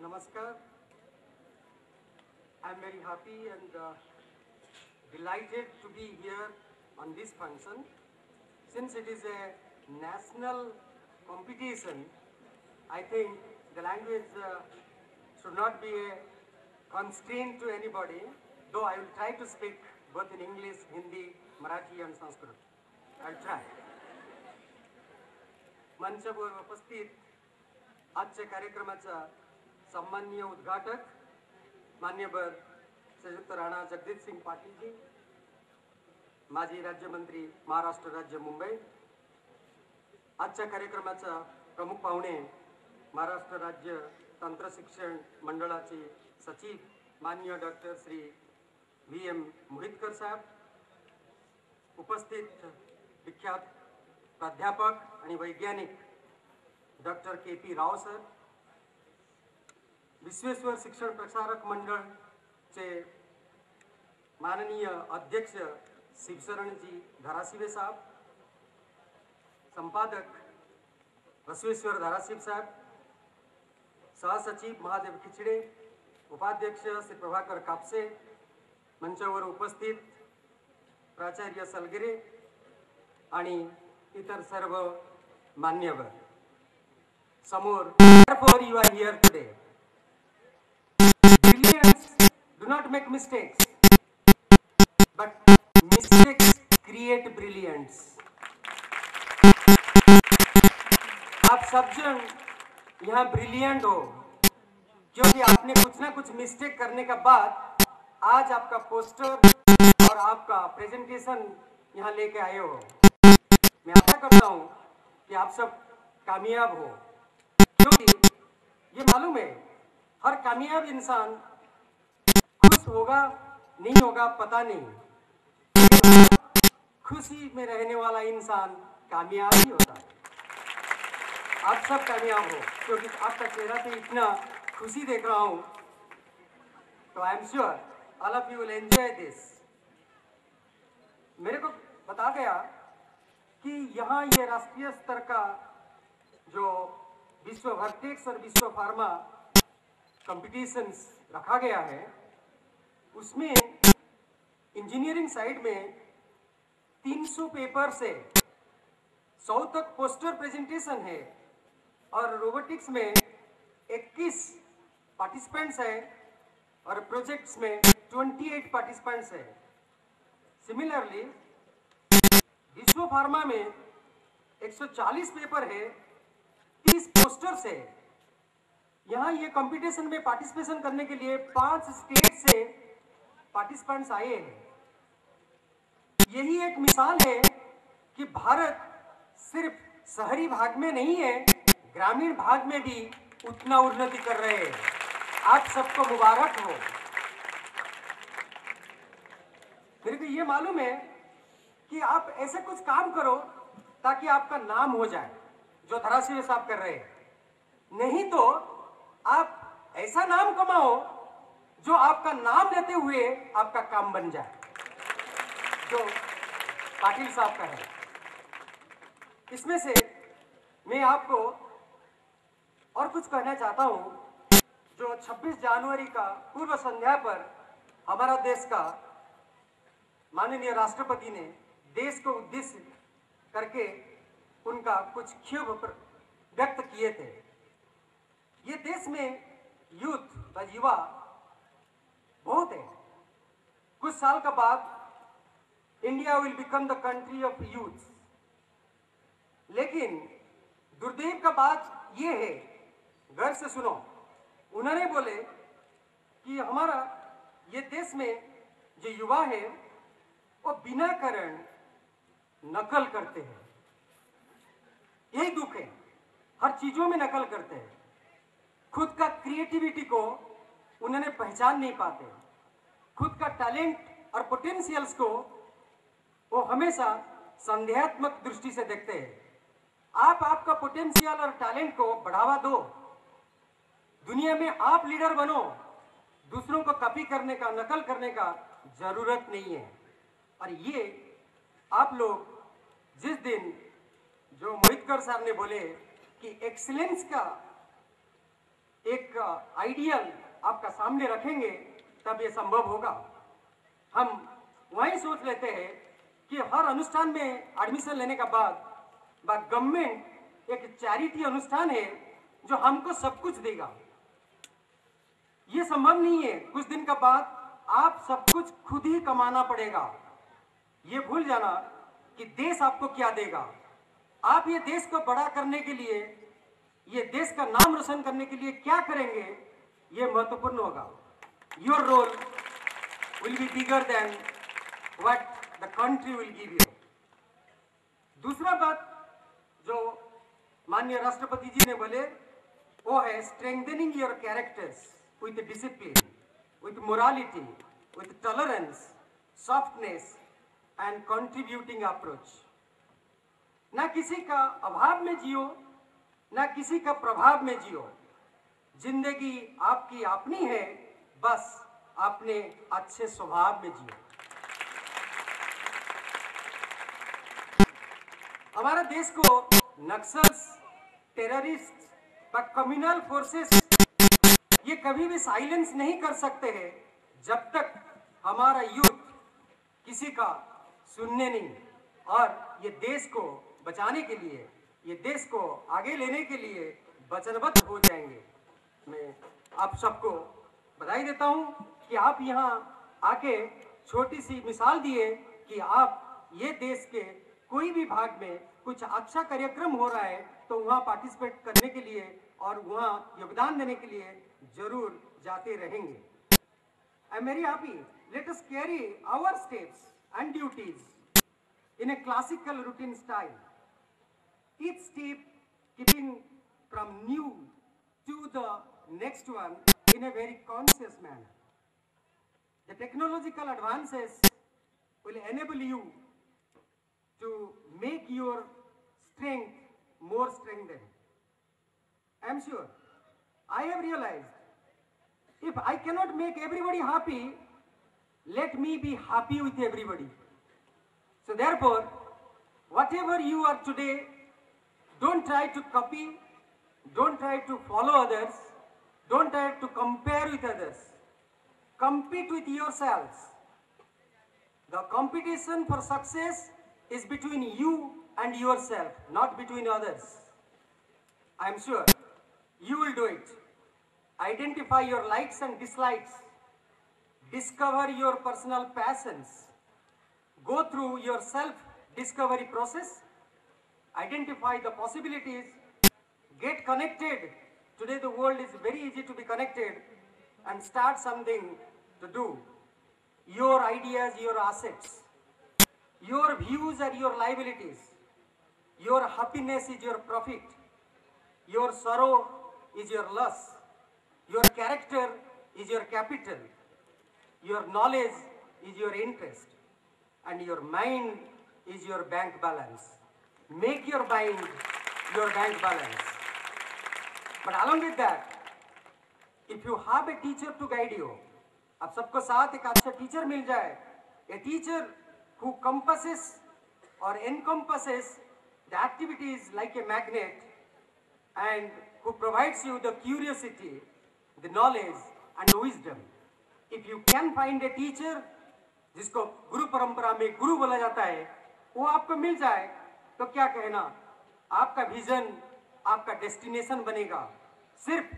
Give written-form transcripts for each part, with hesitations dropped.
Namaskar. I'm very happy and delighted to be here on this function. Since it is a national competition, I think the language should not be a constraint to anybody, though I will try to speak both in English, Hindi, Marathi and Sanskrit. I'll try. मंचावर उपस्थित आजच्या कार्यक्रमाचा सन्माननीय उद्घाटक मान्यवर संयुक्त राणा जगदीश सिंग पाटील जी, माजी राज्यमंत्री महाराष्ट्र राज्य मुंबई, आजच्या कार्यक्रमाचा प्रमुख पाहुणे महाराष्ट्र राज्य तंत्र शिक्षण मंडळाचे सचिव माननीय डॉक्टर श्री VM मोहितकर साहेब, उपस्थित विख्यात प्राध्यापक आणि वैज्ञानिक doctor KP Rao sir, Vishweshwar शिक्षण प्रसारक मंडळ चे माननीय अध्यक्ष शिवशरणजी धाराशिवे साहब, संपादक बसवेश्वर धाराशिव साहब, सहसचिव महादेव खिचडे, उपाध्यक्ष श्री प्रभाकर कापसे, मंचावर उपस्थित प्राचार्य सलगिरे आणि इतर सर्व मान्यवर समोर. Therefore you are here today. Brilliance do not make mistakes, but mistakes create brilliance. आप सब जन यहाँ ब्रिलियंट हो क्योंकि आपने कुछ ना कुछ मिस्टेक करने के बाद आज आपका पोस्टर और आपका प्रेजेंटेशन यहाँ लेके आए हो. मैं आशा करता हूँ कि आप सब कामयाब हो, क्योंकि ये मालूम है हर कामयाब इंसान खुश होगा नहीं होगा पता नहीं, खुशी में रहने वाला इंसान कामयाब ही होता है. आप सब कामयाब हो क्योंकि आपका चेहरा से इतना खुशी देख रहा हूँ, तो I am sure all of you will enjoy this. मेरे को बता गया कि यहाँ ये राष्ट्रीय स्तर का जो विश्व वर्टेक्स और विश्व फार्मा कॉम्पिटिशन्स रखा गया है, उसमें इंजीनियरिंग साइड में 300 पेपर से 100 तक पोस्टर प्रेजेंटेशन है और रोबोटिक्स में 21 पार्टिसिपेंट्स हैं और प्रोजेक्ट्स में 28 पार्टिसिपेंट्स हैं. सिमिलरली विश्व फार्मा में 140 पेपर है, 30 पोस्टर्स है. यहाँ ये कंपटीशन में पार्टिसिपेशन करने के लिए 5 स्टेट से पार्टिसिपेंट्स आए हैं. यही एक मिसाल है कि भारत सिर्फ शहरी भाग में नहीं है, ग्रामीण भाग में भी उतना उन्नति कर रहे हैं. आप सबको मुबारक हो. मेरे को ये मालूम है कि आप ऐसे कुछ काम करो ताकि आपका नाम हो जाए, जो धाराशिव साहब कर रहे हैं. नहीं तो आप ऐसा नाम कमाओ जो आपका नाम लेते हुए आपका काम बन जाए, जो पाटिल साहब का है. इसमें से मैं आपको और कुछ कहना चाहता हूं. जो 26 जनवरी का पूर्व संध्या पर हमारा देश का माननीय राष्ट्रपति ने देश को उद्देश्य करके उनका कुछ क्षोभ व्यक्त किए थे. ये देश में यूथ व युवा बहुत है. कुछ साल के बाद India will become the country of youth. लेकिन दुर्दैव का बात ये है, घर से सुनो, उन्होंने बोले कि हमारा ये देश में जो युवा है वो बिना कारण नकल करते हैं. यही दुख है, हर चीजों में नकल करते हैं. खुद का क्रिएटिविटी को उन्होंने पहचान नहीं पाते. खुद का टैलेंट और पोटेंशियल्स को वो हमेशा संदेहात्मक दृष्टि से देखते हैं. आप आपका पोटेंशियल और टैलेंट को बढ़ावा दो. दुनिया में आप लीडर बनो. दूसरों को कॉपी करने का, नकल करने का जरूरत नहीं है. और ये आप लोग जिस दिन जो मोहितकर साहब ने बोले कि एक्सीलेंस का एक आइडियल आपका सामने रखेंगे तब ये संभव होगा। हम वही सोच लेते हैं कि हर अनुष्ठान में एडमिशन लेने का बाद गवर्नमेंट एक चैरिटी अनुष्ठान है जो हमको सब कुछ देगा। ये संभव नहीं है। कुछ दिन का बाद आप सब कुछ खुद ही कमाना पड़ेगा। ये भूल जाना कि देश आपको क्या देगा। आप ये देश को बड़ा करने के लिए, ये देश का नाम रोशन करने के लिए क्या करेंगे, ये महत्वपूर्ण होगा। Your role will be bigger than what the country will give you. दूसरा बात जो माननीय राष्ट्रपति जी ने बोले वो है strengthening your characters with discipline, with morality, with tolerance, softness and contributing approach। ना किसी का अभाव में जियो, ना किसी का प्रभाव में जियो। जिंदगी आपकी अपनी है, बस अपने अच्छे स्वभाव में जियो। हमारा देश को नक्सल्स, टेररिस्ट व कम्युनल फोर्सेस ये कभी भी साइलेंस नहीं कर सकते हैं जब तक हमारा यूथ किसी का सुनने नहीं। और ये देश को बचाने के लिए, ये देश को आगे लेने के लिए वचनबद्ध हो जाएंगे। मैं आप सबको बधाई देता हूं कि आप यहाँ आके छोटी सी मिसाल दिए कि आप ये देश के कोई भी भाग में कुछ अच्छा कार्यक्रम हो रहा है तो वहाँ पार्टिसिपेट करने के लिए और वहाँ योगदान देने के लिए जरूर जाते रहेंगे। I am very happy. Let us carry our steps and duties in a classical routine style. Each step keeping from new to the next one in a very conscious manner. The technological advances will enable you to make your strength more strengthened. I am sure. I have realized if I cannot make everybody happy, let me be happy with everybody. So therefore, whatever you are today, don't try to copy, don't try to follow others, don't try to compare with others. Compete with yourselves. The competition for success is between you and yourself, not between others. I am sure you will do it. Identify your likes and dislikes. Discover your personal passions. Go through your self-discovery process. Identify the possibilities. Get connected. Today the world is very easy to be connected and start something to do. Your ideas, your assets. Your views are your liabilities. Your happiness is your profit. Your sorrow is your loss. Your character is your capital. Your knowledge is your interest. And your mind is your bank balance. Make your mind your bank balance. But along with that, if you have a teacher to guide you, आप सबको साथ एक अच्छा teacher मिल जाए, a teacher who compasses or encompasses the activities like a magnet and who provides you the curiosity, the knowledge and the wisdom. If you can find a teacher जिसको गुरु परंपरा में गुरु बोला जाता है, वो आपको मिल जाए तो क्या कहना, आपका विजन आपका डेस्टिनेशन बनेगा। सिर्फ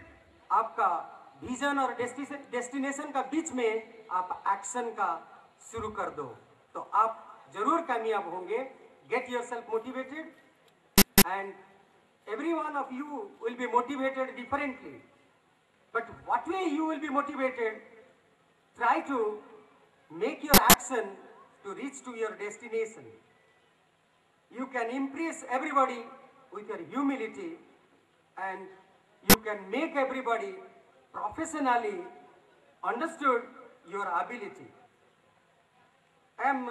आपका विजन और डेस्टिनेशन का बीच में आप एक्शन का शुरू कर दो तो आप जरूर कामयाब होंगे। Get yourself motivated and every one of you will be motivated differently. But what way you will be motivated, try to make your action to reach to your destination. You can impress everybody with your humility and you can make everybody professionally understood your ability. I am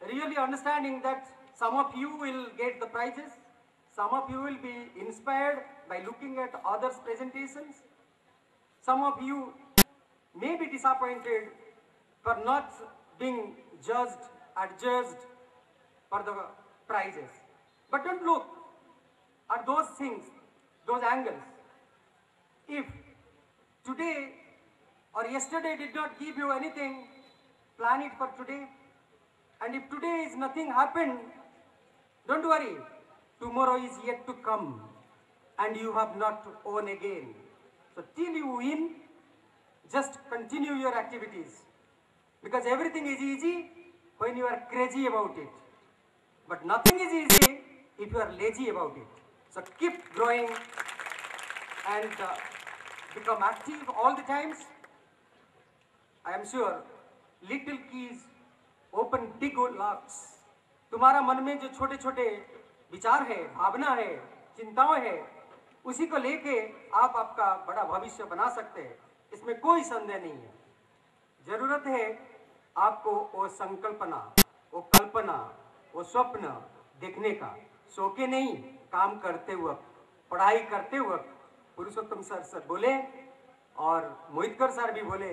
really understanding that some of you will get the prizes. Some of you will be inspired by looking at others' presentations. Some of you may be disappointed for not being adjudged for the prizes. But don't look at those things, those angles. If today or yesterday did not give you anything, plan it for today. And if today is nothing happened, don't worry. Tomorrow is yet to come and you have not to own again. So till you win, just continue your activities. Because everything is easy when you are crazy about it. But nothing is easy if you are lazy about it. So keep growing and become active all the times. I am sure little keys open big locks. तुम्हारा मन में जो छोटे छोटे विचार है, भावना है, चिंताएं है, उसी को लेके आप आपका बड़ा भविष्य बना सकते हैं। इसमें कोई संदेह नहीं है। जरूरत है आपको वो संकल्पना, वो कल्पना, वो स्वप्न देखने का। सो के नहीं, काम करते वक्त, पढ़ाई करते वक्त। पुरुषोत्तम सर बोले और मोहितकर सर भी बोले,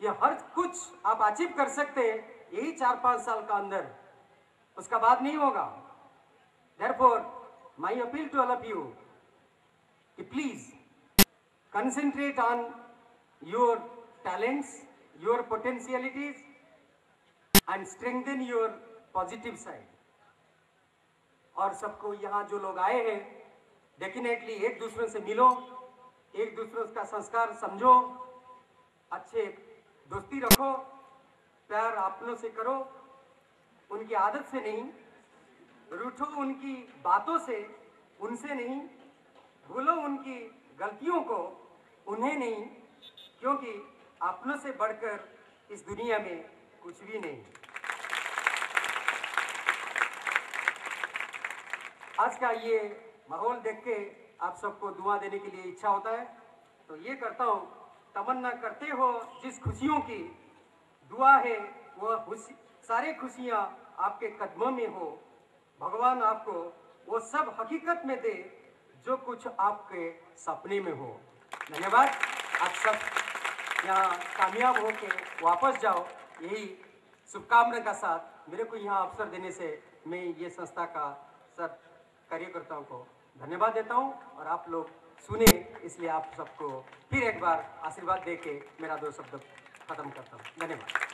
ये हर कुछ आप अचीव कर सकते हैं यही 4-5 साल का अंदर, उसका बाद नहीं होगा। Therefore, my appeal to all of you, please concentrate on your talents, your potentialities, and strengthen your positive side. और सबको यहाँ जो लोग आए हैं, डेफिनेटली एक दूसरे से मिलो, एक दूसरे का संस्कार समझो, अच्छे दोस्ती रखो, प्यार अपनों से करो, उनकी आदत से नहीं, रूठो उनकी बातों से, उनसे नहीं, भूलो उनकी गलतियों को, उन्हें नहीं, क्योंकि अपनों से बढ़कर इस दुनिया में कुछ भी नहीं। आज का ये माहौल देख के आप सबको दुआ देने के लिए इच्छा होता है, तो ये करता हूँ। तमन्ना करते हो जिस खुशियों की, दुआ है वो सारे खुशियाँ आपके कदमों में हो। भगवान आपको वो सब हकीकत में दे जो कुछ आपके सपने में हो। धन्यवाद। आप सब यहाँ कामयाब हो के वापस जाओ, यही शुभकामना का साथ मेरे को यहाँ अवसर देने से मैं ये संस्था का सब कार्यकर्ताओं को धन्यवाद देता हूँ। और आप लोग सुने, इसलिए आप सबको फिर एक बार आशीर्वाद दे के मेरा 2 शब्द खत्म करता हूँ। धन्यवाद।